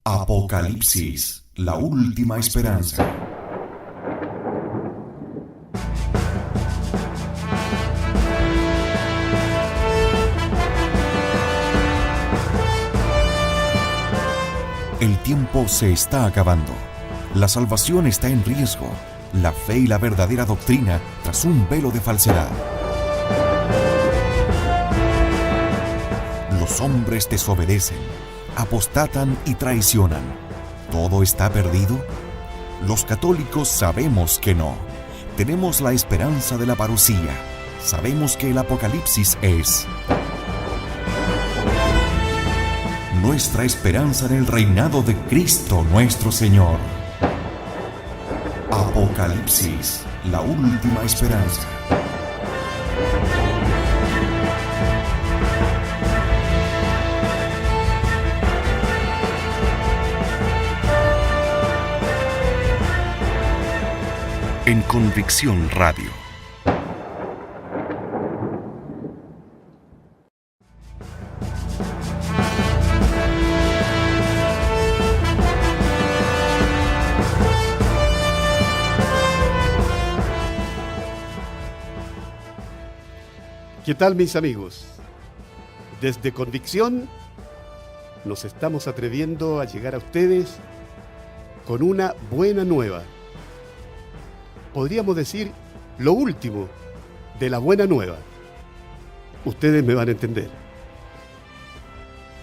Apocalipsis, la última esperanza. El tiempo se está acabando. La salvación está en riesgo. La fe y la verdadera doctrina tras un velo de falsedad. Los hombres desobedecen, apostatan y traicionan. ¿Todo está perdido? Los católicos sabemos que no. Tenemos la esperanza de la parucía. Sabemos que el Apocalipsis es nuestra esperanza en el reinado de Cristo nuestro Señor. Apocalipsis, la última esperanza. En Convicción Radio. ¿Qué tal, mis amigos? Desde Convicción nos estamos atreviendo a llegar a ustedes con una buena nueva. Podríamos decir lo último de la buena nueva. Ustedes me van a entender.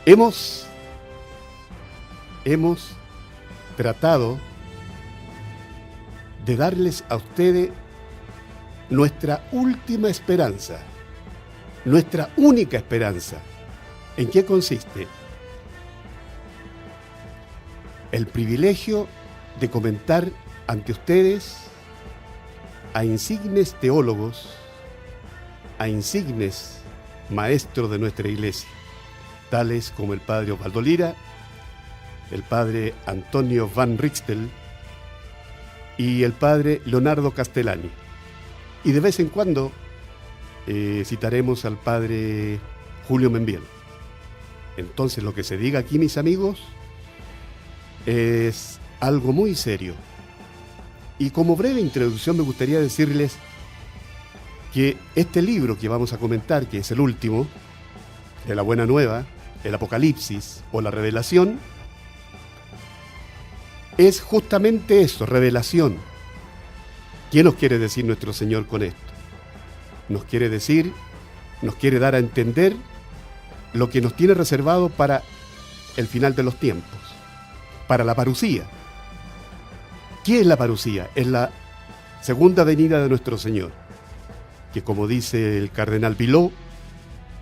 Hemos tratado de darles a ustedes nuestra última esperanza, nuestra única esperanza. ¿En qué consiste? El privilegio de comentar ante ustedes a insignes teólogos, a insignes maestros de nuestra iglesia, tales como el padre Osvaldo Lira, el padre Antonio Van Rixtel y el padre Leonardo Castellani. Y de vez en cuando citaremos al padre Julio Membiel. Entonces, lo que se diga aquí, mis amigos, es algo muy serio. Y como breve introducción me gustaría decirles que este libro que vamos a comentar, que es el último, de la Buena Nueva, el Apocalipsis o la Revelación, es justamente eso, revelación. ¿Qué nos quiere decir nuestro Señor con esto? Nos quiere decir, nos quiere dar a entender lo que nos tiene reservado para el final de los tiempos, para la parucía. ¿Qué es la parucía? Es la segunda venida de nuestro Señor, que como dice el cardenal Biló,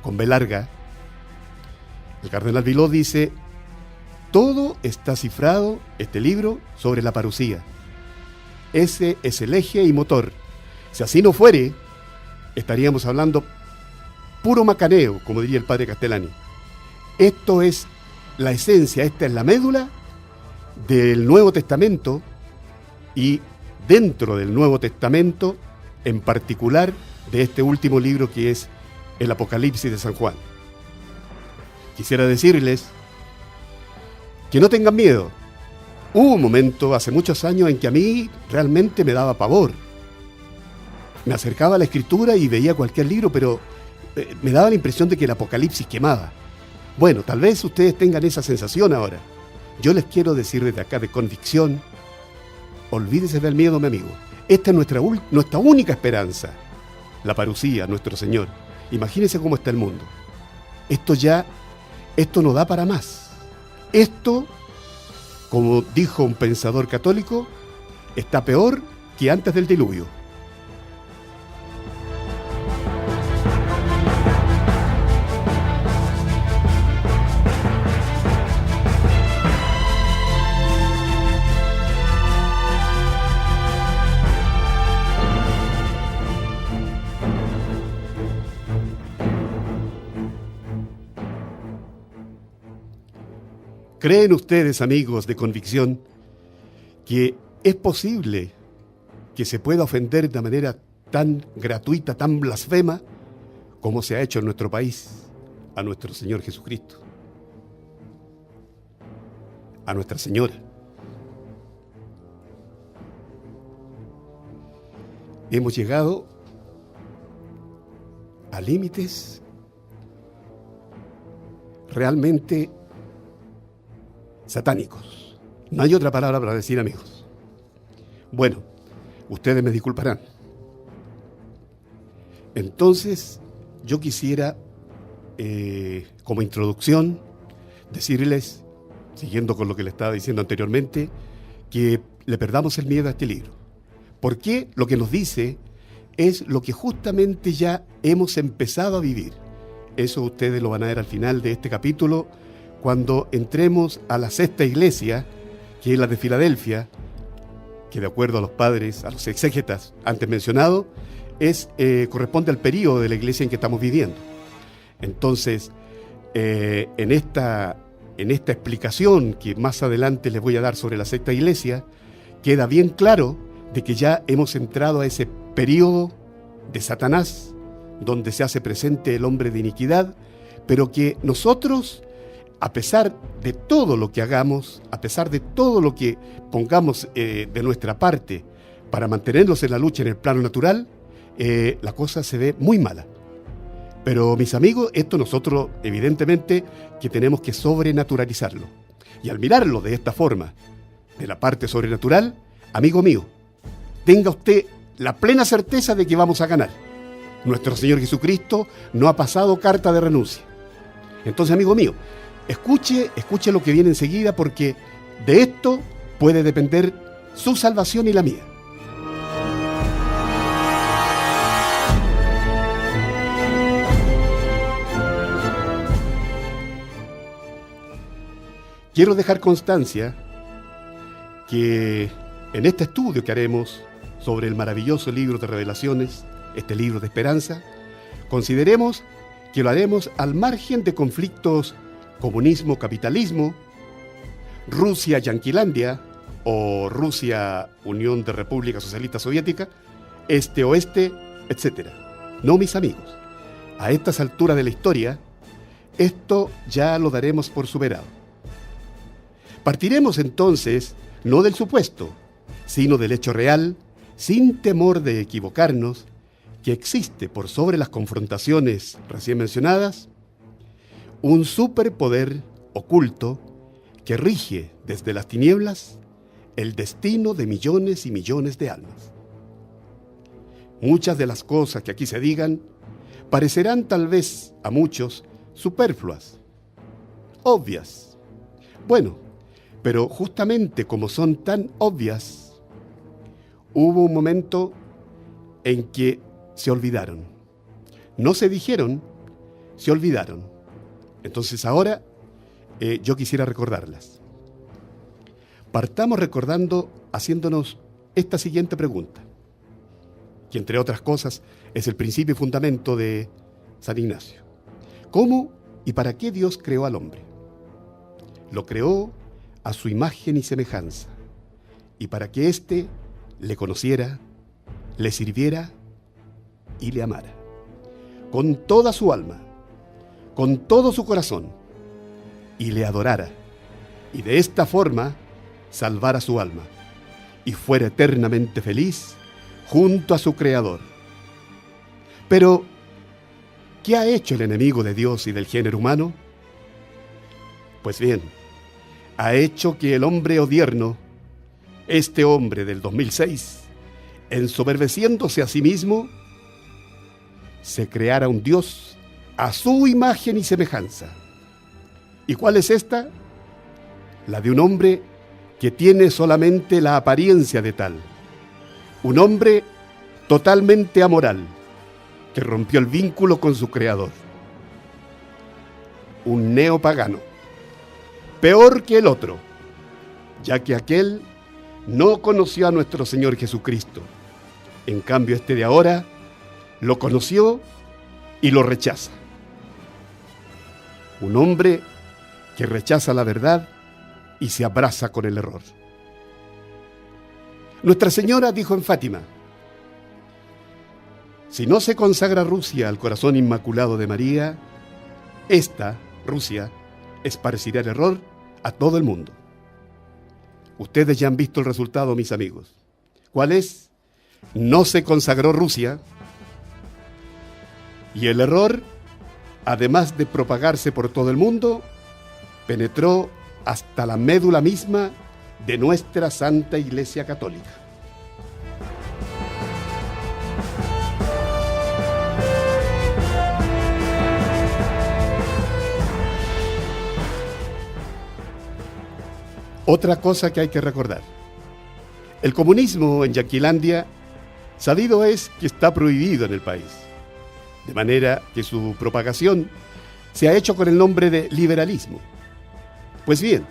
con B larga, el cardenal Biló dice: todo está cifrado, este libro, sobre la parucía. Ese es el eje y motor. Si así no fuere, estaríamos hablando puro macaneo, como diría el padre Castellani. Esto es la esencia, esta es la médula del Nuevo Testamento, y dentro del Nuevo Testamento, en particular de este último libro que es el Apocalipsis de San Juan. Quisiera decirles que no tengan miedo. Hubo un momento hace muchos años en que a mí realmente me daba pavor. Me acercaba a la escritura y veía cualquier libro, pero me daba la impresión de que el Apocalipsis quemaba. Bueno, tal vez ustedes tengan esa sensación ahora. Yo les quiero decir desde acá de Convicción: olvídese del miedo, mi amigo. Esta es nuestra única esperanza. La parucía, nuestro Señor. Imagínense cómo está el mundo. Esto no da para más. Esto, como dijo un pensador católico, está peor que antes del diluvio. ¿Creen ustedes, amigos de Convicción, que es posible que se pueda ofender de manera tan gratuita, tan blasfema, como se ha hecho en nuestro país a nuestro Señor Jesucristo? a Nuestra Señora. Hemos llegado a límites realmente satánicos. No hay otra palabra para decir, amigos. Bueno, ustedes me disculparán. Entonces, yo quisiera, como introducción, decirles, siguiendo con lo que le estaba diciendo anteriormente, que le perdamos el miedo a este libro. Porque lo que nos dice es lo que justamente ya hemos empezado a vivir. Eso ustedes lo van a ver al final de este capítulo, cuando entremos a la sexta iglesia, que es la de Filadelfia, que de acuerdo a los padres, a los exégetas antes mencionados, corresponde al período de la iglesia en que estamos viviendo. Entonces, en esta explicación que más adelante les voy a dar sobre la sexta iglesia, queda bien claro de que ya hemos entrado a ese período de Satanás, donde se hace presente el hombre de iniquidad, pero que nosotros, a pesar de todo lo que hagamos, a pesar de todo lo que pongamos de nuestra parte para mantenernos en la lucha en el plano natural, la cosa se ve muy mala. Pero mis amigos, esto nosotros evidentemente que tenemos que sobrenaturalizarlo. Y al mirarlo de esta forma, de la parte sobrenatural, amigo mío, tenga usted la plena certeza de que vamos a ganar. Nuestro Señor Jesucristo no ha pasado carta de renuncia. Entonces, amigo mío, escuche lo que viene enseguida, porque de esto puede depender su salvación y la mía. Quiero dejar constancia que en este estudio que haremos sobre el maravilloso libro de Revelaciones, este libro de esperanza, consideremos que lo haremos al margen de conflictos comunismo-capitalismo, Rusia-Yanquilandia o Rusia-Unión de República Socialista Soviética, este-oeste, etc. No, mis amigos, a estas alturas de la historia, esto ya lo daremos por superado. Partiremos entonces no del supuesto, sino del hecho real, sin temor de equivocarnos, que existe por sobre las confrontaciones recién mencionadas, un superpoder oculto que rige desde las tinieblas el destino de millones y millones de almas. Muchas de las cosas que aquí se digan parecerán tal vez a muchos superfluas, obvias. Bueno, pero justamente como son tan obvias, hubo un momento en que se olvidaron. No se dijeron, se olvidaron. Entonces ahora yo quisiera recordarlas. Partamos recordando, haciéndonos esta siguiente pregunta, que entre otras cosas es el principio y fundamento de San Ignacio. ¿Cómo y para qué Dios creó al hombre? Lo creó a su imagen y semejanza, y para que éste le conociera, le sirviera y le amara, con toda su alma, con todo su corazón, y le adorara, y de esta forma salvara su alma, y fuera eternamente feliz junto a su Creador. Pero, ¿qué ha hecho el enemigo de Dios y del género humano? Pues bien, ha hecho que el hombre odierno, este hombre del 2006, ensoberbeciéndose a sí mismo, se creara un Dios a su imagen y semejanza. ¿Y cuál es esta? La de un hombre que tiene solamente la apariencia de tal. Un hombre totalmente amoral, que rompió el vínculo con su Creador. Un neopagano, peor que el otro, ya que aquel no conoció a nuestro Señor Jesucristo. En cambio, este de ahora lo conoció y lo rechaza. Un hombre que rechaza la verdad y se abraza con el error. Nuestra Señora dijo en Fátima: si no se consagra Rusia al corazón inmaculado de María, esta, Rusia, esparcirá el error a todo el mundo. Ustedes ya han visto el resultado, mis amigos. ¿Cuál es? No se consagró Rusia y el error, además de propagarse por todo el mundo, penetró hasta la médula misma de nuestra Santa Iglesia Católica. Otra cosa que hay que recordar. El comunismo en Yanquilandia, sabido es que está prohibido en el país, de manera que su propagación se ha hecho con el nombre de liberalismo. Pues bien,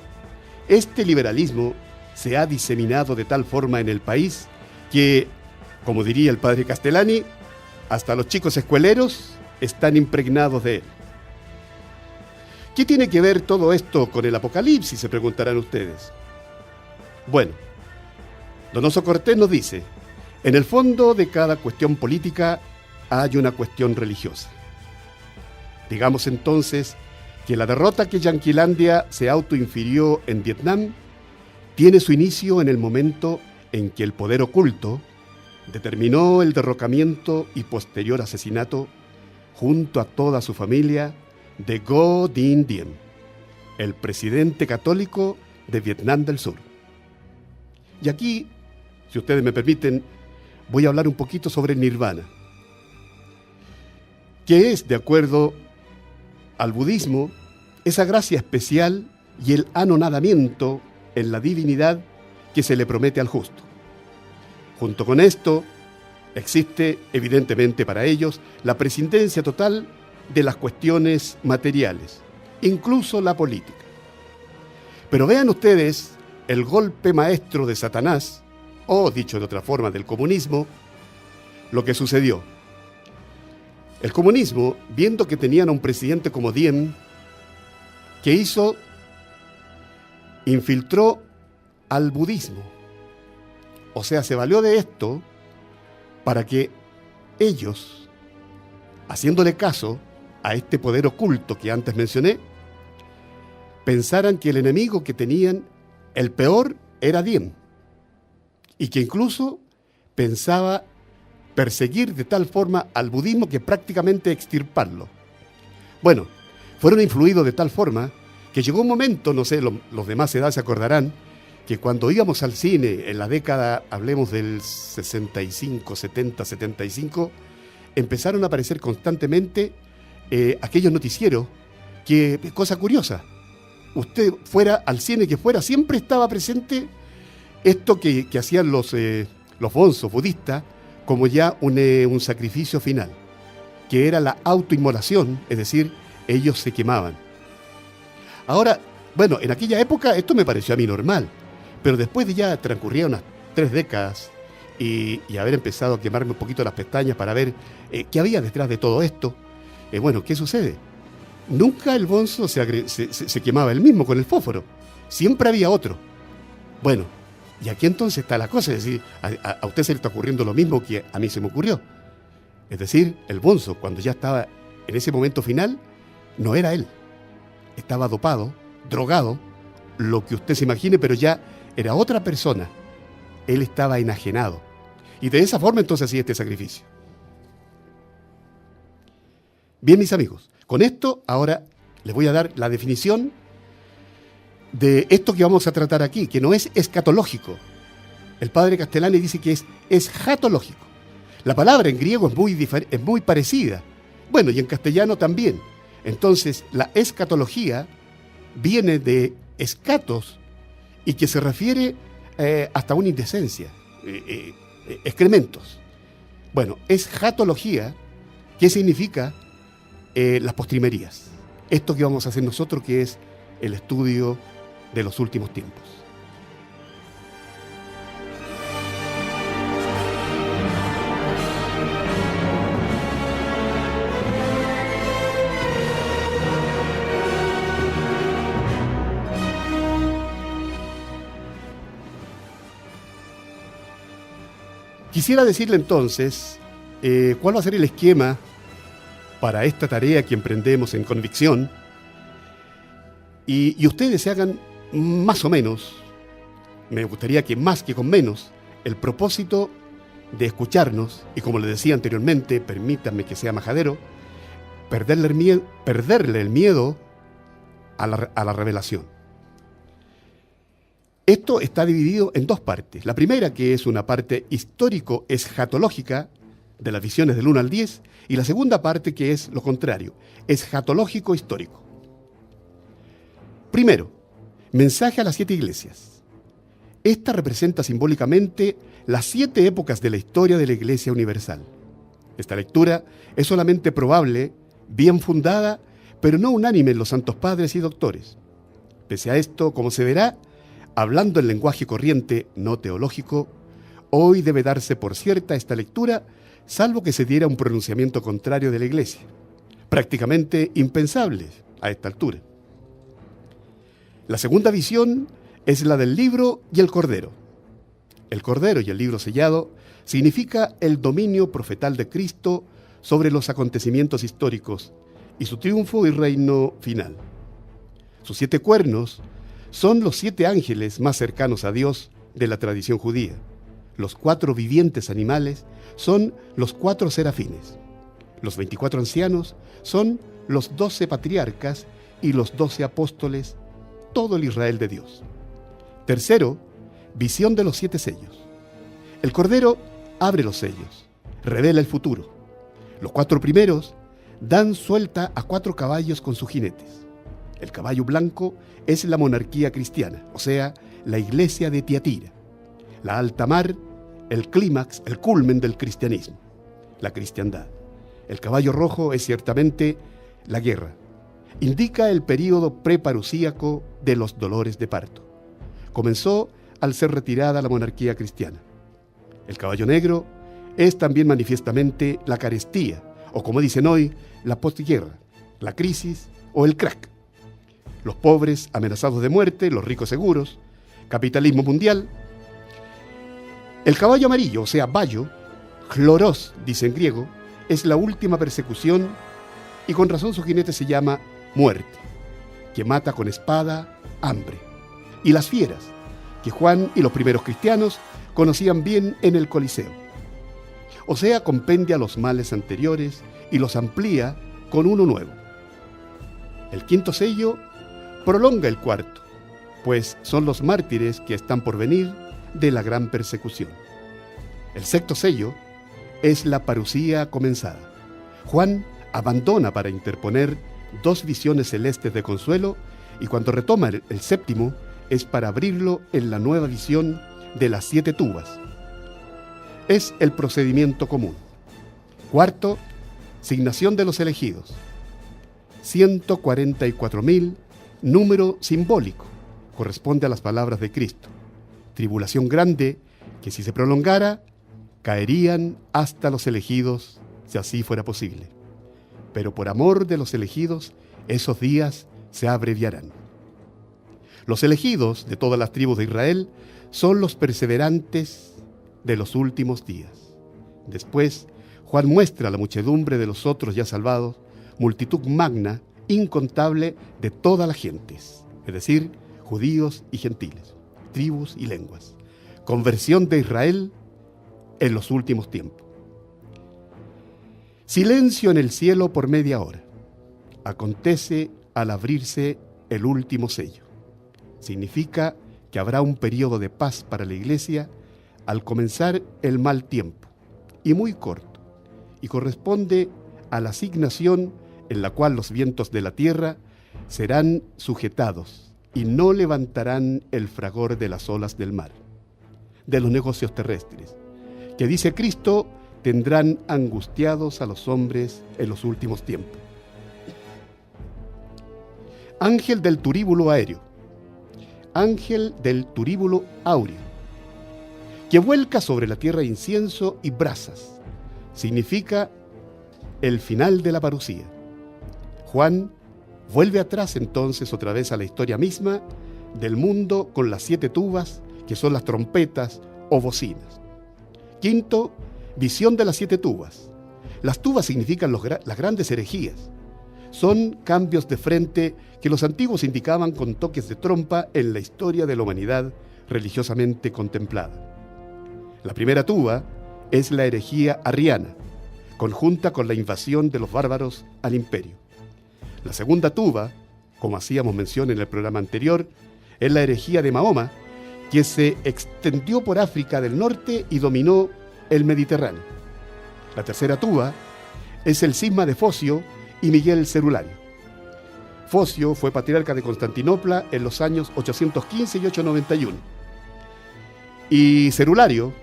este liberalismo se ha diseminado de tal forma en el país que, como diría el padre Castellani, hasta los chicos escueleros están impregnados de él. ¿Qué tiene que ver todo esto con el Apocalipsis?, se preguntarán ustedes. Bueno, Donoso Cortés nos dice, en el fondo de cada cuestión política hay una cuestión religiosa. Digamos entonces que la derrota que Yanquilandia se autoinfirió en Vietnam tiene su inicio en el momento en que el poder oculto determinó el derrocamiento y posterior asesinato junto a toda su familia de Ngo Dinh Diem, el presidente católico de Vietnam del Sur. Y aquí, si ustedes me permiten, voy a hablar un poquito sobre el Nirvana, que es, de acuerdo al budismo, esa gracia especial y el anonadamiento en la divinidad que se le promete al justo. Junto con esto, existe, evidentemente para ellos, la prescindencia total de las cuestiones materiales, incluso la política. Pero vean ustedes el golpe maestro de Satanás, o dicho de otra forma, del comunismo, lo que sucedió. El comunismo, viendo que tenían a un presidente como Diem, ¿qué hizo? Infiltró al budismo. O sea, se valió de esto para que ellos, haciéndole caso a este poder oculto que antes mencioné, pensaran que el enemigo que tenían, el peor, era Diem, y que incluso pensaba perseguir de tal forma al budismo que prácticamente extirparlo. Bueno, fueron influidos de tal forma que llegó un momento, no sé, los de más edad se acordarán, que cuando íbamos al cine en la década, hablemos del 65, 70, 75, empezaron a aparecer constantemente aquellos noticieros que, cosa curiosa, usted fuera al cine que fuera, siempre estaba presente esto que hacían los bonzos budistas como ya un sacrificio final, que era la autoinmolación, es decir, ellos se quemaban. Ahora, bueno, en aquella época esto me pareció a mí normal, pero después de ya transcurrir unas 3 décadas y haber empezado a quemarme un poquito las pestañas para ver qué había detrás de todo esto, bueno, ¿qué sucede? Nunca el bonzo se quemaba él mismo con el fósforo, siempre había otro. Bueno, y aquí entonces está la cosa, es decir, a usted se le está ocurriendo lo mismo que a mí se me ocurrió. Es decir, el bonzo, cuando ya estaba en ese momento final, no era él. Estaba dopado, drogado, lo que usted se imagine, pero ya era otra persona. Él estaba enajenado. Y de esa forma entonces hacía este sacrificio. Bien, mis amigos, con esto ahora les voy a dar la definición de esto que vamos a tratar aquí, que no es escatológico. El padre Castellani dice que es escatológico. La palabra en griego es muy parecida. Bueno, y en castellano también. Entonces, la escatología viene de escatos y que se refiere hasta una indecencia, excrementos. Bueno, escatología, ¿qué significa? Las postrimerías. Esto que vamos a hacer nosotros, que es el estudio de los últimos tiempos. Quisiera decirle entonces cuál va a ser el esquema para esta tarea que emprendemos en convicción y ustedes se hagan más o menos me gustaría que más que con menos, el propósito de escucharnos, y como le decía anteriormente, permítanme que sea majadero, perderle el miedo a la revelación. Esto está dividido en dos partes. La primera, que es una parte histórico-escatológica, de las visiones del 1 al 10, y la segunda parte, que es lo contrario, escatológico-histórico. Primero, mensaje a las 7 iglesias. Esta representa simbólicamente las 7 épocas de la historia de la Iglesia Universal. Esta lectura es solamente probable, bien fundada, pero no unánime en los santos padres y doctores. Pese a esto, como se verá, hablando en lenguaje corriente, no teológico, hoy debe darse por cierta esta lectura, salvo que se diera un pronunciamiento contrario de la Iglesia, prácticamente impensable a esta altura. La segunda visión es la del libro y el cordero. El cordero y el libro sellado significa el dominio profetal de Cristo sobre los acontecimientos históricos y su triunfo y reino final. Sus 7 cuernos son los 7 ángeles más cercanos a Dios de la tradición judía. Los 4 vivientes animales son los 4 serafines. Los 24 ancianos son los 12 patriarcas y los 12 apóstoles, todo el Israel de Dios. Tercero, visión de los 7 sellos. El Cordero abre los sellos, revela el futuro. Los 4 primeros dan suelta a 4 caballos con sus jinetes. El caballo blanco es la monarquía cristiana, o sea, la iglesia de Tiatira. La alta mar, el clímax, el culmen del cristianismo, la cristiandad. El caballo rojo es ciertamente la guerra. Indica el período preparusíaco de los dolores de parto. Comenzó al ser retirada la monarquía cristiana. El caballo negro es también manifiestamente la carestía, o como dicen hoy, la postguerra, la crisis o el crack. Los pobres amenazados de muerte, los ricos seguros, capitalismo mundial. El caballo amarillo, o sea, bayo, chloros, dice en griego, es la última persecución y con razón su jinete se llama muerte, que mata con espada, hambre. Y las fieras, que Juan y los primeros cristianos conocían bien en el Coliseo. O sea, compendia los males anteriores y los amplía con uno nuevo. El quinto sello prolonga el cuarto, pues son los mártires que están por venir de la gran persecución. El sexto sello es la parusía comenzada. Juan abandona para interponer 2 visiones celestes de consuelo y cuando retoma el séptimo es para abrirlo en la nueva visión de las 7 tubas. Es el procedimiento común. Cuarto, signación de los elegidos. 144.000, número simbólico, corresponde a las palabras de Cristo. Tribulación grande que si se prolongara, caerían hasta los elegidos, si así fuera posible. Pero por amor de los elegidos, esos días se abreviarán. Los elegidos de todas las tribus de Israel son los perseverantes de los últimos días. Después, Juan muestra a la muchedumbre de los otros ya salvados, multitud magna, incontable de todas las gentes, es decir, judíos y gentiles, tribus y lenguas. Conversión de Israel en los últimos tiempos. Silencio en el cielo por media hora. Acontece al abrirse el último sello. Significa que habrá un periodo de paz para la iglesia al comenzar el mal tiempo, y muy corto, y corresponde a la asignación en la cual los vientos de la tierra serán sujetados y no levantarán el fragor de las olas del mar, de los negocios terrestres, que dice Cristo tendrán angustiados a los hombres en los últimos tiempos. Ángel del turíbulo aéreo, ángel del turíbulo áureo, que vuelca sobre la tierra incienso y brasas, significa el final de la parusía. Juan vuelve atrás entonces otra vez a la historia misma del mundo con las 7 tubas, que son las trompetas o bocinas. Quinto, visión de las 7 tubas. Las tubas significan las grandes herejías. Son cambios de frente que los antiguos indicaban con toques de trompa en la historia de la humanidad religiosamente contemplada. La primera tuba es la herejía arriana, conjunta con la invasión de los bárbaros al imperio. La segunda tuba, como hacíamos mención en el programa anterior, es la herejía de Mahoma, que se extendió por África del Norte y dominó el Mediterráneo. La tercera tuba es el cisma de Focio y Miguel Cerulario. Focio fue patriarca de Constantinopla en los años 815 y 891. Y Cerulario,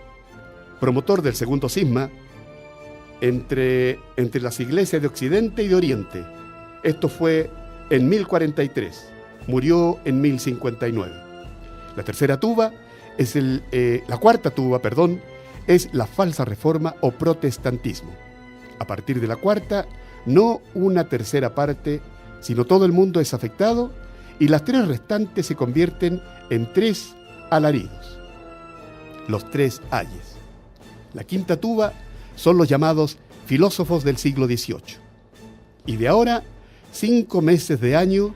promotor del segundo cisma, entre las iglesias de Occidente y de Oriente. Esto fue en 1043, murió en 1059. La cuarta tuba, es la falsa reforma o protestantismo. A partir de la cuarta, no una tercera parte, sino todo el mundo es afectado y las tres restantes se convierten en tres alaridos, los tres ayes. La quinta tuba son los llamados filósofos del siglo XVIII. Y de ahora, 5 meses de año,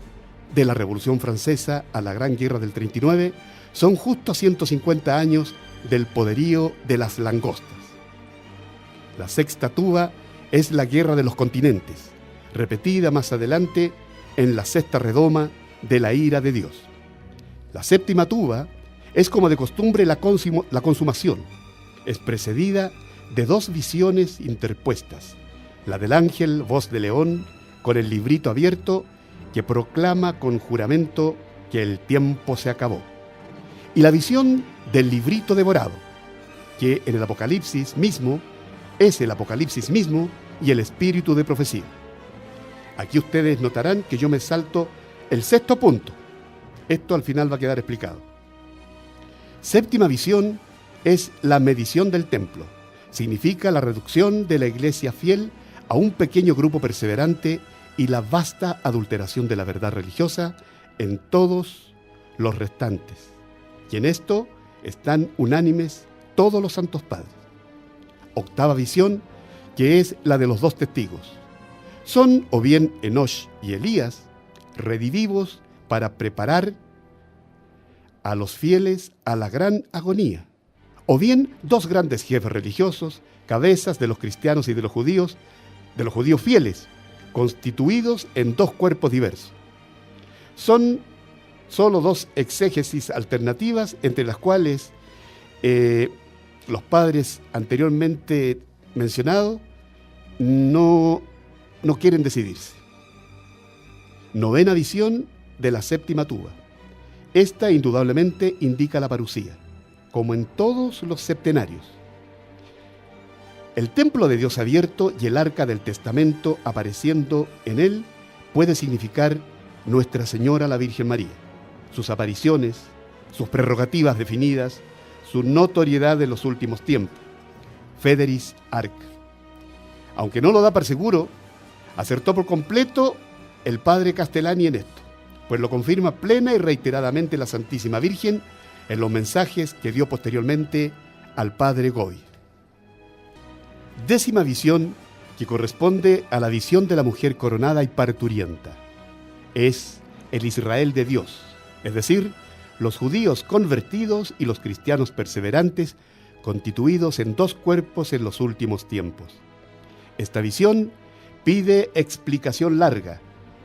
de la Revolución Francesa a la Gran Guerra del 39, son justo 150 años del poderío de las langostas. La sexta tuba es la Guerra de los Continentes, repetida más adelante en la sexta redoma de la ira de Dios. La séptima tuba es, como de costumbre, la consumación. Es precedida de 2 visiones interpuestas, la del ángel voz de león con el librito abierto que proclama con juramento que el tiempo se acabó, y la visión del librito devorado, que en el Apocalipsis mismo es el Apocalipsis mismo y el espíritu de profecía. Aquí ustedes notarán que yo me salto el sexto punto. Esto al final va a quedar explicado. Séptima visión es la medición del templo. Significa la reducción de la iglesia fiel a un pequeño grupo perseverante y la vasta adulteración de la verdad religiosa en todos los restantes. Y en esto están unánimes todos los santos padres. Octava visión, que es la de los 2 testigos. Son o bien Enosh y Elías, redivivos para preparar a los fieles a la gran agonía, o bien 2 grandes jefes religiosos, cabezas de los cristianos y de los judíos fieles, constituidos en 2 cuerpos diversos. Son solo 2 exégesis alternativas, entre las cuales los padres anteriormente mencionados no quieren decidirse. Novena visión de la séptima tuba. Esta indudablemente indica la parusía, como en todos los septenarios. El templo de Dios abierto y el arca del testamento apareciendo en él puede significar Nuestra Señora la Virgen María, sus apariciones, sus prerrogativas definidas, su notoriedad en los últimos tiempos, Federis Arc. Aunque no lo da por seguro, acertó por completo el padre Castellani en esto, pues lo confirma plena y reiteradamente la Santísima Virgen en los mensajes que dio posteriormente al padre Goy. Décima visión, que corresponde a la visión de la mujer coronada y parturienta. Es el Israel de Dios, es decir, los judíos convertidos y los cristianos perseverantes, constituidos en 2 cuerpos en los últimos tiempos. Esta visión pide explicación larga,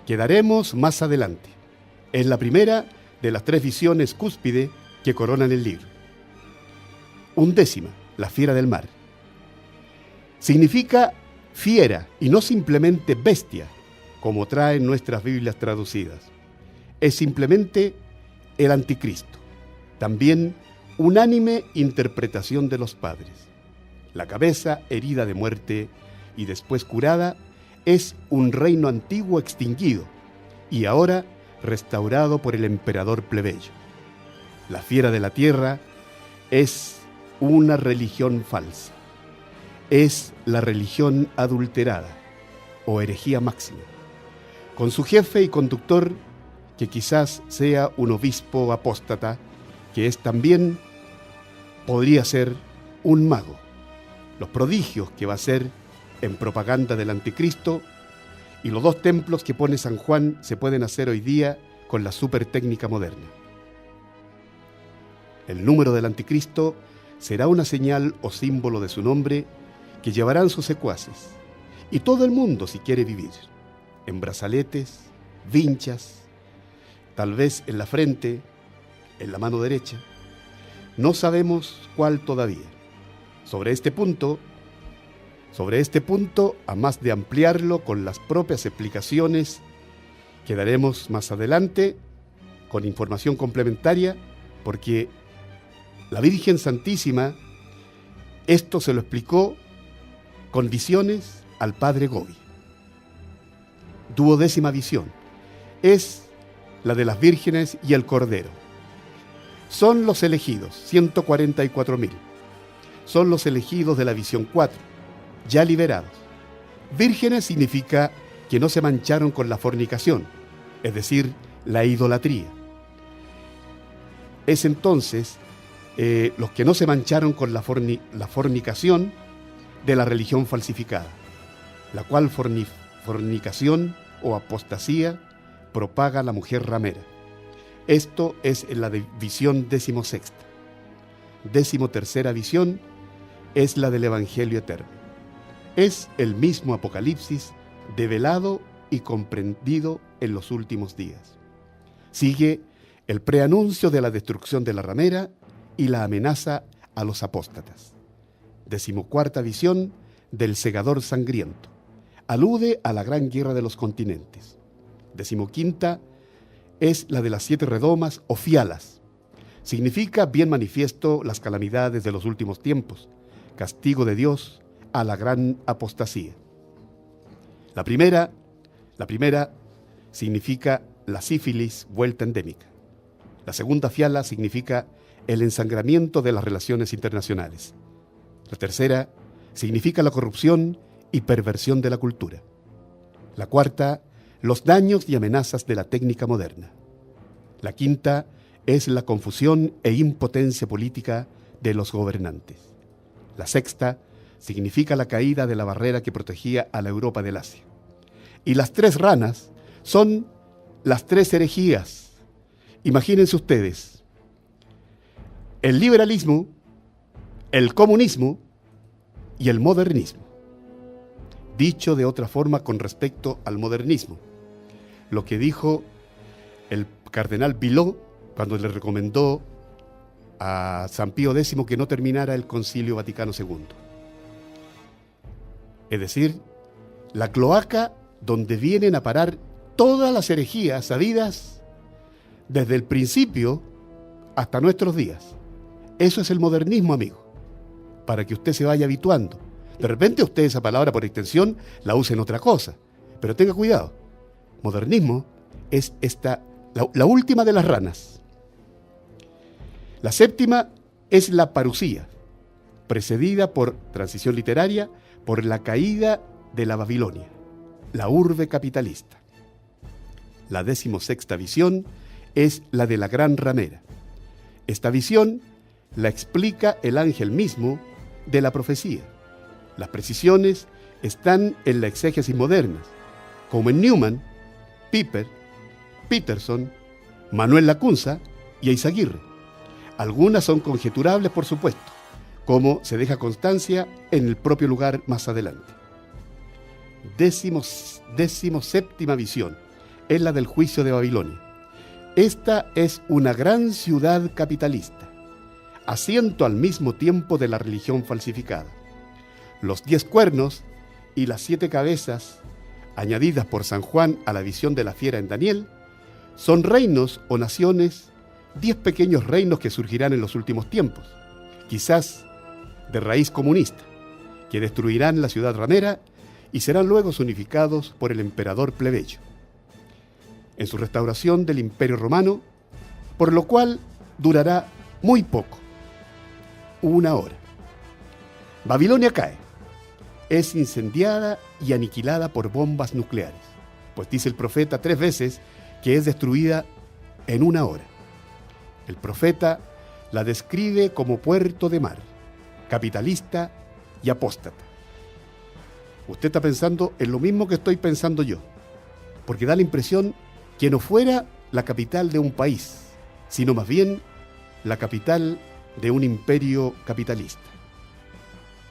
que daremos más adelante. Es la primera de las 3 visiones cúspide que coronan el libro. 11ª, la fiera del mar. Significa fiera y no simplemente bestia, como traen nuestras Biblias traducidas. Es simplemente el anticristo. También unánime interpretación de los padres. La cabeza herida de muerte y después curada es un reino antiguo extinguido y ahora restaurado por el emperador plebeyo. La fiera de la tierra es una religión falsa. Es la religión adulterada o herejía máxima, con su jefe y conductor, que quizás sea un obispo apóstata, que es también, podría ser, un mago. Los prodigios que va a hacer en propaganda del anticristo y los 2 templos que pone San Juan se pueden hacer hoy día con la super técnica moderna. El número del anticristo será una señal o símbolo de su nombre que llevarán sus secuaces y todo el mundo si quiere vivir, en brazaletes, vinchas, tal vez en la frente, en la mano derecha. No sabemos cuál todavía. Sobre este punto, a más de ampliarlo con las propias explicaciones que daremos más adelante, con información complementaria, porque la Virgen Santísima esto se lo explicó con visiones al Padre Gobi. Duodécima visión es la de las vírgenes y el Cordero. Son los elegidos, 144.000. Son los elegidos de la visión 4, ya liberados. Vírgenes significa que no se mancharon con la fornicación, es decir, la idolatría. Es entonces los que no se mancharon con la fornicación de la religión falsificada, la cual fornicación o apostasía propaga la mujer ramera. Esto es en la visión 16ª. 13ª visión es la del Evangelio eterno. Es el mismo Apocalipsis develado y comprendido en los últimos días. Sigue el preanuncio de la destrucción de la ramera y la amenaza a los apóstatas. 14ª visión del segador sangriento. Alude a la gran guerra de los continentes. 15ª es la de las 7 redomas o fialas. Significa bien manifiesto las calamidades de los últimos tiempos, castigo de Dios a la gran apostasía. La primera significa la sífilis vuelta endémica. La segunda fiala significa el ensangramiento de las relaciones internacionales. La tercera significa la corrupción y perversión de la cultura. La cuarta, los daños y amenazas de la técnica moderna. La quinta es la confusión e impotencia política de los gobernantes. La sexta significa la caída de la barrera que protegía a la Europa del Asia. Y las 3 ranas son las 3 herejías. Imagínense ustedes, el liberalismo, el comunismo y el modernismo. Dicho de otra forma con respecto al modernismo, lo que dijo el cardenal Bilot cuando le recomendó a San Pío X que no terminara el Concilio Vaticano II. Es decir, la cloaca donde vienen a parar todas las herejías sabidas desde el principio hasta nuestros días. Eso es el modernismo, amigo, para que usted se vaya habituando. De repente usted esa palabra por extensión la usa en otra cosa, pero tenga cuidado. Modernismo es la última de las ranas. La séptima es la parusía, precedida por transición literaria por la caída de la Babilonia, la urbe capitalista. La 16ª visión es la de la gran ramera. Esta visión la explica el ángel mismo de la profecía. Las precisiones están en la exégesis moderna, como en Newman, Piper, Peterson, Manuel Lacunza y Eizaguirre. Algunas son conjeturables, por supuesto, como se deja constancia en el propio lugar más adelante. 17ª visión es la del juicio de Babilonia. Esta es una gran ciudad capitalista, asiento al mismo tiempo de la religión falsificada. Los 10 cuernos y las 7 cabezas, añadidas por San Juan a la visión de la fiera en Daniel, son reinos o naciones, 10 pequeños reinos que surgirán en los últimos tiempos, quizás de raíz comunista, que destruirán la ciudad ramera y serán luego unificados por el emperador plebeyo en su restauración del Imperio Romano, por lo cual durará muy poco, 1 hora. Babilonia cae, es incendiada y aniquilada por bombas nucleares, pues dice el profeta 3 veces que es destruida en 1 hora. El profeta la describe como puerto de mar, capitalista y apóstata. Usted está pensando en lo mismo que estoy pensando yo, porque da la impresión que no fuera la capital de un país, sino más bien la capital de un imperio capitalista.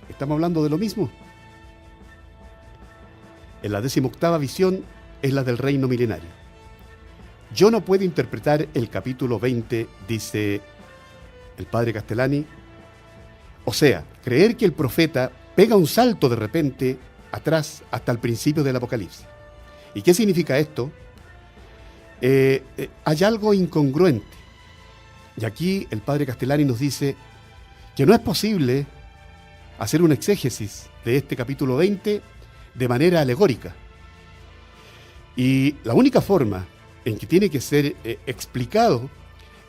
¿Estamos hablando de lo mismo? En la 18ª visión es la del reino milenario. Yo no puedo interpretar el capítulo 20, dice el padre Castellani, o sea, creer que el profeta pega un salto de repente atrás hasta el principio del Apocalipsis. ¿Y qué significa esto? Hay algo incongruente. Y aquí el padre Castellani nos dice que no es posible hacer un exégesis de este capítulo 20 de manera alegórica. Y la única forma en que tiene que ser explicado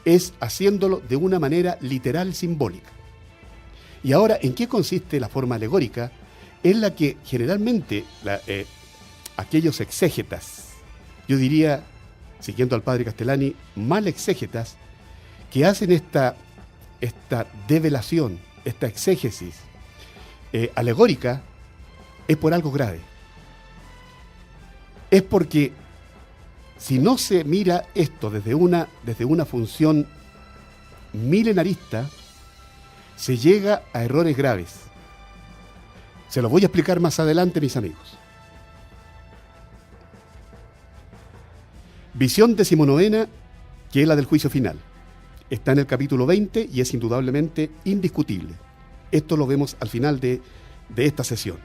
es haciéndolo de una manera literal simbólica. Y ahora, ¿en qué consiste la forma alegórica? En la que generalmente aquellos exégetas, yo diría, siguiendo al padre Castellani, mal exégetas, que hacen esta develación, esta exégesis alegórica, es por algo grave. Es porque si no se mira esto desde una función milenarista, se llega a errores graves. Se los voy a explicar más adelante, mis amigos. Visión 19ª, que es la del juicio final. Está en el capítulo 20 y es indudablemente indiscutible. Esto lo vemos al final de esta sesión.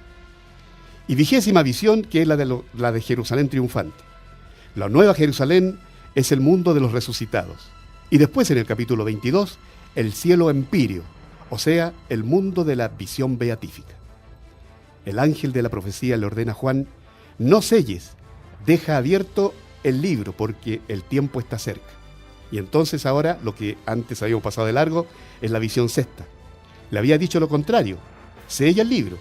Y 20ª visión, que es la de Jerusalén triunfante. La nueva Jerusalén es el mundo de los resucitados. Y después, en el capítulo 22, el cielo empíreo, o sea, el mundo de la visión beatífica. El ángel de la profecía le ordena a Juan: no selles, deja abierto el libro porque el tiempo está cerca. Y entonces ahora, lo que antes habíamos pasado de largo, es la visión sexta. Le había dicho lo contrario: sella el libro.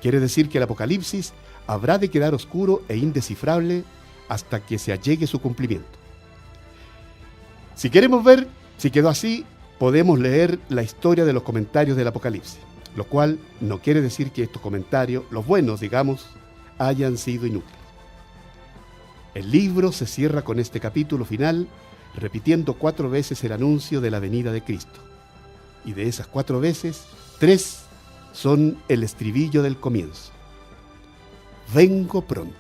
Quiere decir que el Apocalipsis habrá de quedar oscuro e indescifrable hasta que se allegue su cumplimiento. Si queremos ver si quedó así, podemos leer la historia de los comentarios del Apocalipsis, lo cual no quiere decir que estos comentarios, los buenos, digamos, hayan sido inútiles. El libro se cierra con este capítulo final, repitiendo 4 veces el anuncio de la venida de Cristo. Y de esas 4 veces, 3 son el estribillo del comienzo. Vengo pronto.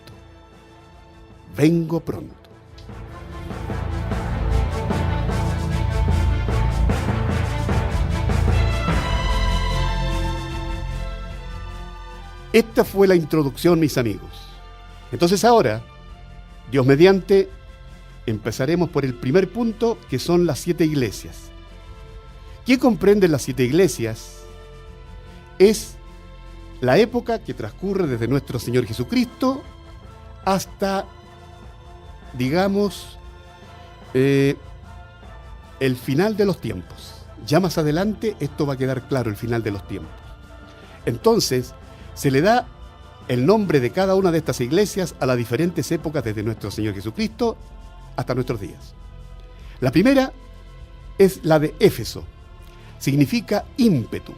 Vengo pronto. Esta fue la introducción, mis amigos. Entonces ahora, Dios mediante, empezaremos por el primer punto, que son las 7 iglesias. ¿Qué comprenden las 7 iglesias? Es la época que transcurre desde nuestro Señor Jesucristo hasta, digamos, el final de los tiempos. Ya más adelante esto va a quedar claro, el final de los tiempos. Entonces, se le da el nombre de cada una de estas iglesias a las diferentes épocas desde nuestro Señor Jesucristo hasta nuestros días. La primera es la de Éfeso. Significa ímpetu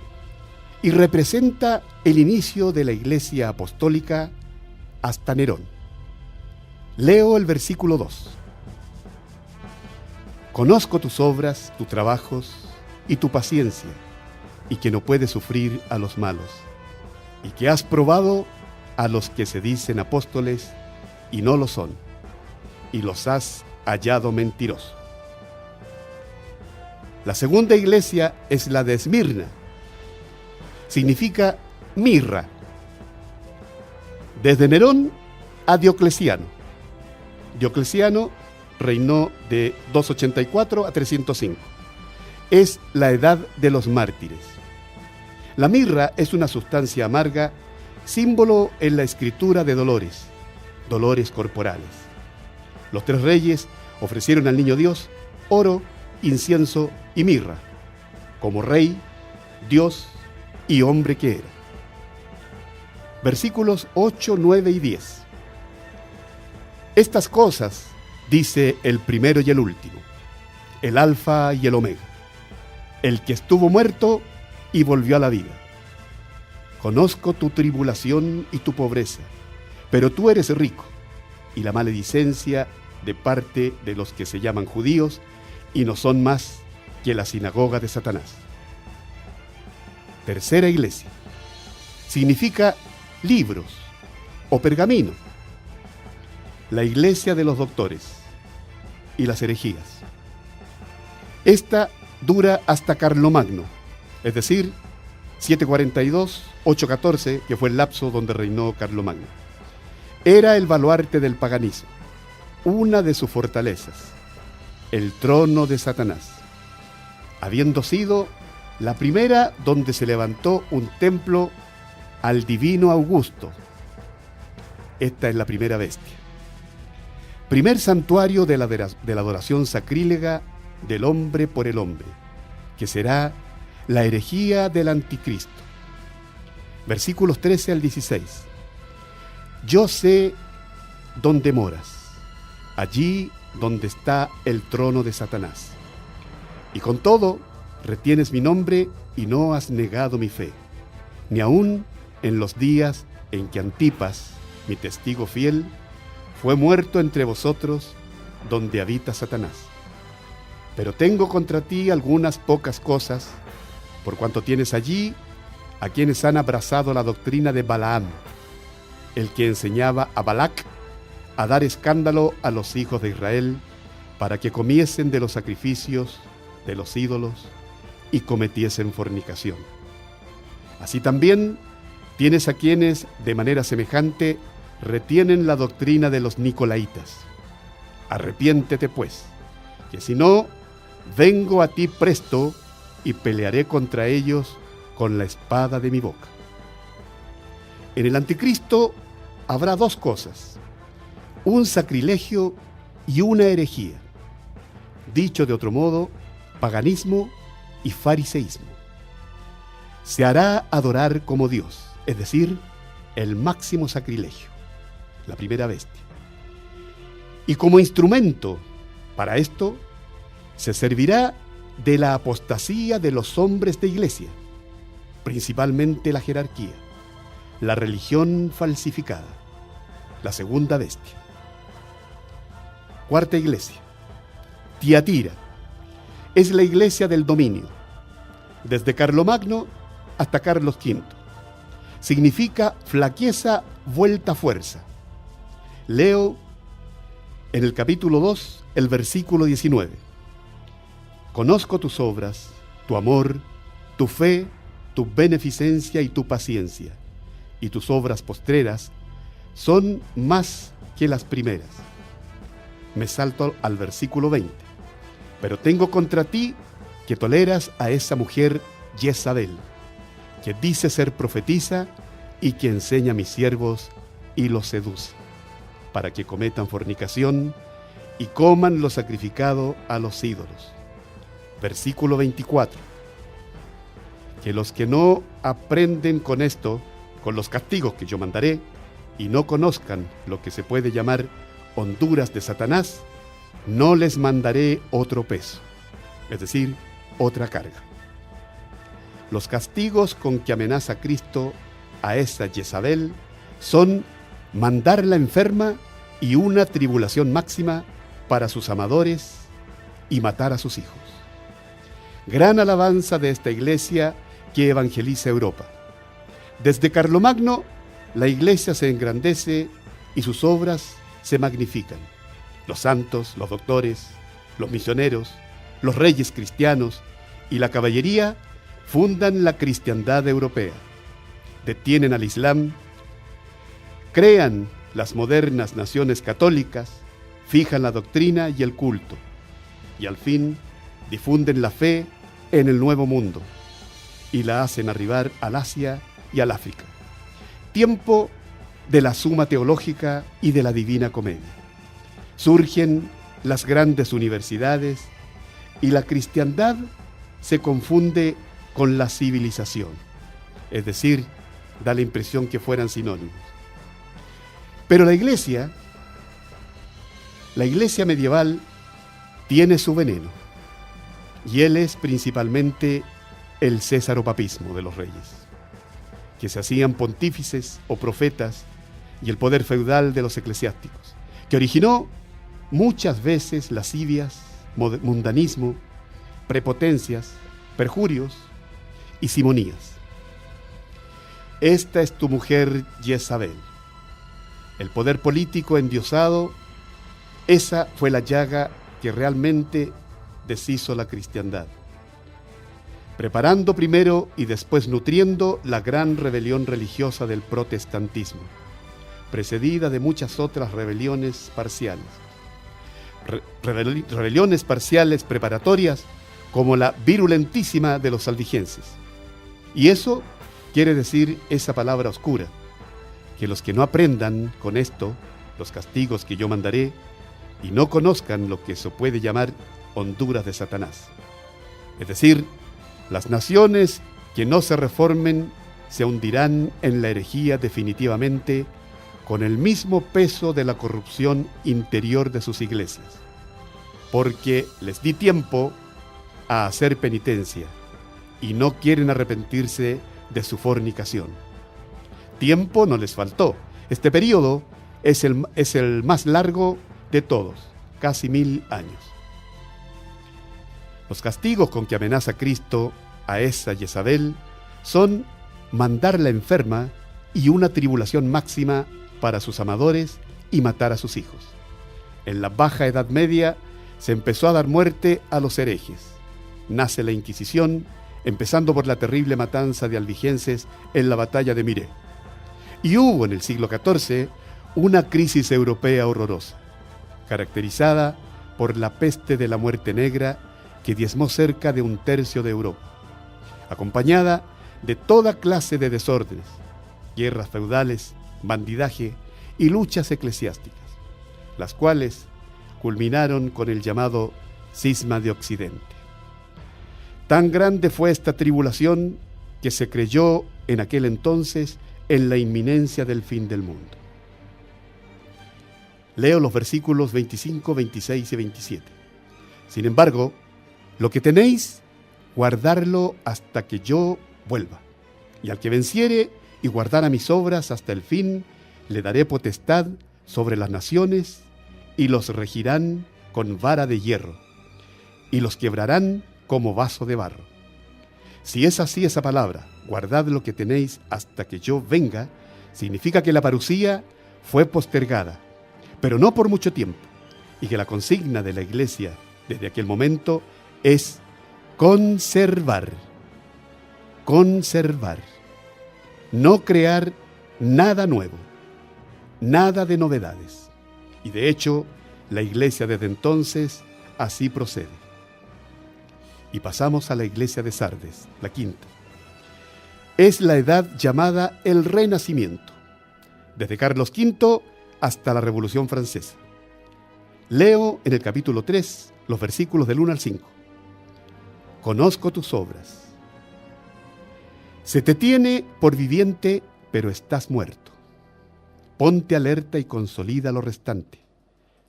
y representa el inicio de la iglesia apostólica hasta Nerón. Leo el versículo 2. Conozco tus obras, tus trabajos y tu paciencia, y que no puedes sufrir a los malos, y que has probado a los que se dicen apóstoles y no lo son, y los has hallado mentirosos. La segunda iglesia es la de Esmirna. Significa mirra. Desde Nerón a Diocleciano. Diocleciano reinó de 284 a 305. Es la edad de los mártires. La mirra es una sustancia amarga, símbolo en la escritura de dolores, dolores corporales. Los 3 reyes ofrecieron al niño Dios oro, incienso y mirra, como rey, Dios y hombre que era. Versículos 8, 9 y 10. Estas cosas dice el primero y el último, el alfa y el omega, el que estuvo muerto y volvió a la vida. Conozco tu tribulación y tu pobreza, pero tú eres rico, y la maledicencia de parte de los que se llaman judíos y no son más, que la sinagoga de Satanás. Tercera iglesia significa libros o pergamino. La iglesia de los doctores y las herejías. Esta dura hasta Carlomagno, es decir, 742-814, que fue el lapso donde reinó Carlomagno. Era el baluarte del paganismo, una de sus fortalezas, el trono de Satanás, habiendo sido la primera donde se levantó un templo al divino Augusto. Esta es la primera bestia. Primer santuario de la adoración sacrílega del hombre por el hombre, que será la herejía del anticristo. Versículos 13 al 16. Yo sé dónde moras, allí donde está el trono de Satanás. Y con todo, retienes mi nombre y no has negado mi fe, ni aun en los días en que Antipas, mi testigo fiel, fue muerto entre vosotros, donde habita Satanás. Pero tengo contra ti algunas pocas cosas, por cuanto tienes allí a quienes han abrazado la doctrina de Balaam, el que enseñaba a Balac a dar escándalo a los hijos de Israel, para que comiesen de los sacrificios de los ídolos y cometiesen fornicación. Así también tienes a quienes, de manera semejante, retienen la doctrina de los nicolaitas. Arrepiéntete, pues, que si no, vengo a ti presto y pelearé contra ellos con la espada de mi boca. En el anticristo habrá dos cosas: un sacrilegio y una herejía. Dicho de otro modo, paganismo y fariseísmo. Se hará adorar como Dios, es decir, el máximo sacrilegio, la primera bestia. Y como instrumento para esto, se servirá de la apostasía de los hombres de iglesia, principalmente la jerarquía, la religión falsificada, la segunda bestia. Cuarta iglesia, Tiatira, es la iglesia del dominio, desde Carlomagno hasta Carlos V. Significa flaqueza vuelta a fuerza. Leo en el capítulo 2, el versículo 19. Conozco tus obras, tu amor, tu fe, tu beneficencia y tu paciencia, y tus obras postreras son más que las primeras. Me salto al versículo 20. Pero tengo contra ti que toleras a esa mujer Jezabel, que dice ser profetisa y que enseña a mis siervos y los seduce, para que cometan fornicación y coman lo sacrificado a los ídolos. Versículo 24. Que los que no aprenden con esto, con los castigos que yo mandaré, y no conozcan lo que se puede llamar honduras de Satanás, no les mandaré otro peso, es decir, otra carga. Los castigos con que amenaza Cristo a esa Jezabel son mandarla enferma y una tribulación máxima para sus amadores y matar a sus hijos. Gran alabanza de esta iglesia que evangeliza Europa. Desde Carlomagno, la iglesia se engrandece y sus obras se magnifican. Los santos, los doctores, los misioneros, los reyes cristianos y la caballería fundan la cristiandad europea, detienen al Islam, crean las modernas naciones católicas, fijan la doctrina y el culto, y al fin difunden la fe en el Nuevo Mundo y la hacen arribar al Asia y al África. Tiempo de la Suma Teológica y de la Divina Comedia. Surgen las grandes universidades y la cristiandad se confunde con la civilización, es decir, da la impresión que fueran sinónimos. Pero la iglesia medieval tiene su veneno, y él es principalmente el césaropapismo de los reyes, que se hacían pontífices o profetas, y el poder feudal de los eclesiásticos, que originó muchas veces lascivias, mundanismo, prepotencias, perjurios y simonías. Esta es tu mujer Jezabel. El poder político endiosado, esa fue la llaga que realmente deshizo la cristiandad, preparando primero y después nutriendo la gran rebelión religiosa del protestantismo, precedida de muchas otras rebeliones parciales. Rebeliones parciales preparatorias como la virulentísima de los albigenses. Y eso quiere decir esa palabra oscura, que los que no aprendan con esto los castigos que yo mandaré y no conozcan lo que se puede llamar honduras de Satanás. Es decir, las naciones que no se reformen se hundirán en la herejía definitivamente con el mismo peso de la corrupción interior de sus iglesias, porque les di tiempo a hacer penitencia y no quieren arrepentirse de su fornicación. Tiempo no les faltó. Este periodo es el más largo de todos, casi 1000 años. Los castigos con que amenaza Cristo a esa Jezabel son mandarla enferma y una tribulación máxima para sus amadores y matar a sus hijos. En la Baja Edad Media se empezó a dar muerte a los herejes. Nace la Inquisición, empezando por la terrible matanza de albigenses en la batalla de Miré. Y hubo en el siglo XIV una crisis europea horrorosa, caracterizada por la peste de la muerte negra que diezmó cerca de 1/3 de Europa, acompañada de toda clase de desórdenes, guerras feudales, bandidaje y luchas eclesiásticas, las cuales culminaron con el llamado Cisma de Occidente. Tan grande fue esta tribulación que se creyó en aquel entonces en la inminencia del fin del mundo. Leo los versículos 25, 26 y 27. Sin embargo, lo que tenéis, guardarlo hasta que yo vuelva. Y al que venciere y guardara mis obras hasta el fin, le daré potestad sobre las naciones y los regirán con vara de hierro y los quebrarán como vaso de barro. Si es así esa palabra, guardad lo que tenéis hasta que yo venga, significa que la parusía fue postergada, pero no por mucho tiempo, y que la consigna de la Iglesia desde aquel momento es conservar, no crear nada nuevo, nada de novedades. Y de hecho, la Iglesia desde entonces así procede. Y pasamos a la iglesia de Sardes, la quinta. Es la edad llamada el Renacimiento, desde Carlos V hasta la Revolución Francesa. Leo en el capítulo 3, los versículos del 1 al 5. Conozco tus obras. Se te tiene por viviente, pero estás muerto. Ponte alerta y consolida lo restante,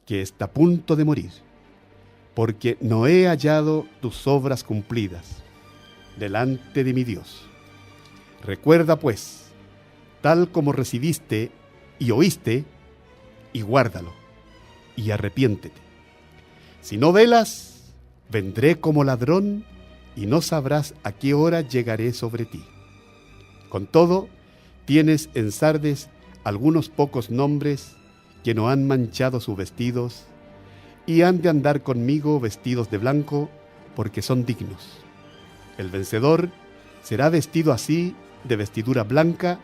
que está a punto de morir. Porque no he hallado tus obras cumplidas delante de mi Dios. Recuerda pues, tal como recibiste y oíste, y guárdalo, y arrepiéntete. Si no velas, vendré como ladrón, y no sabrás a qué hora llegaré sobre ti. Con todo, tienes en Sardes algunos pocos nombres que no han manchado sus vestidos, y han de andar conmigo vestidos de blanco, porque son dignos. El vencedor será vestido así de vestidura blanca,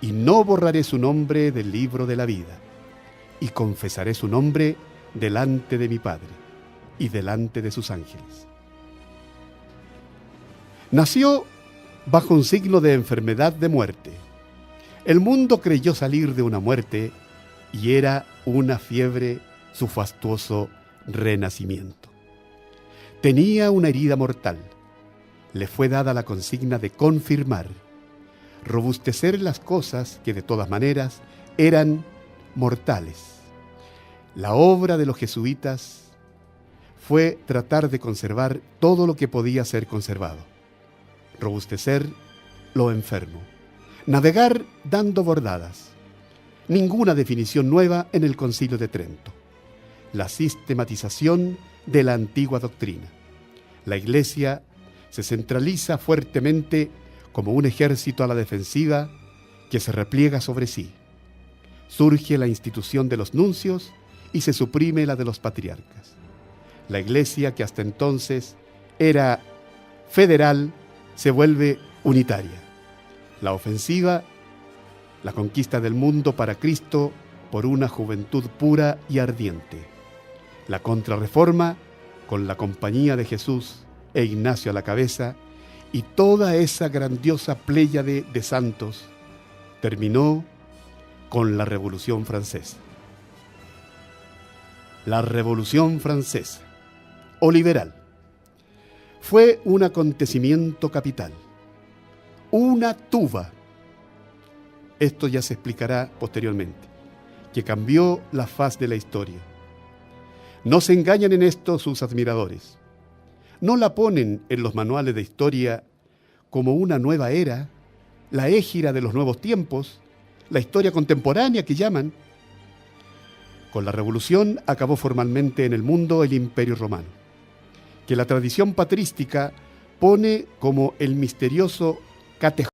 y no borraré su nombre del libro de la vida, y confesaré su nombre delante de mi Padre y delante de sus ángeles. Nació bajo un signo de enfermedad de muerte. El mundo creyó salir de una muerte, y era una fiebre su fastuoso renacimiento. Tenía una herida mortal. Le fue dada la consigna de confirmar, robustecer las cosas que de todas maneras eran mortales. La obra de los jesuitas fue tratar de conservar todo lo que podía ser conservado, robustecer lo enfermo, navegar dando bordadas. Ninguna definición nueva en el Concilio de Trento. La sistematización de la antigua doctrina, La Iglesia se centraliza fuertemente como un ejército a la defensiva que se repliega sobre sí. Surge la institución de los nuncios y se suprime la de los patriarcas. La Iglesia, que hasta entonces era federal, se vuelve unitaria. La ofensiva, la conquista del mundo para Cristo por una juventud pura y ardiente. La contrarreforma, con la compañía de Jesús e Ignacio a la cabeza, y toda esa grandiosa pléyade de santos, terminó con la Revolución Francesa. La Revolución Francesa, o liberal, fue un acontecimiento capital, una tuba. Esto ya se explicará posteriormente, que cambió la faz de la historia. No se engañan en esto sus admiradores. No la ponen en los manuales de historia como una nueva era, la égira de los nuevos tiempos, la historia contemporánea que llaman. Con la Revolución acabó formalmente en el mundo el Imperio Romano, que la tradición patrística pone como el misterioso catejón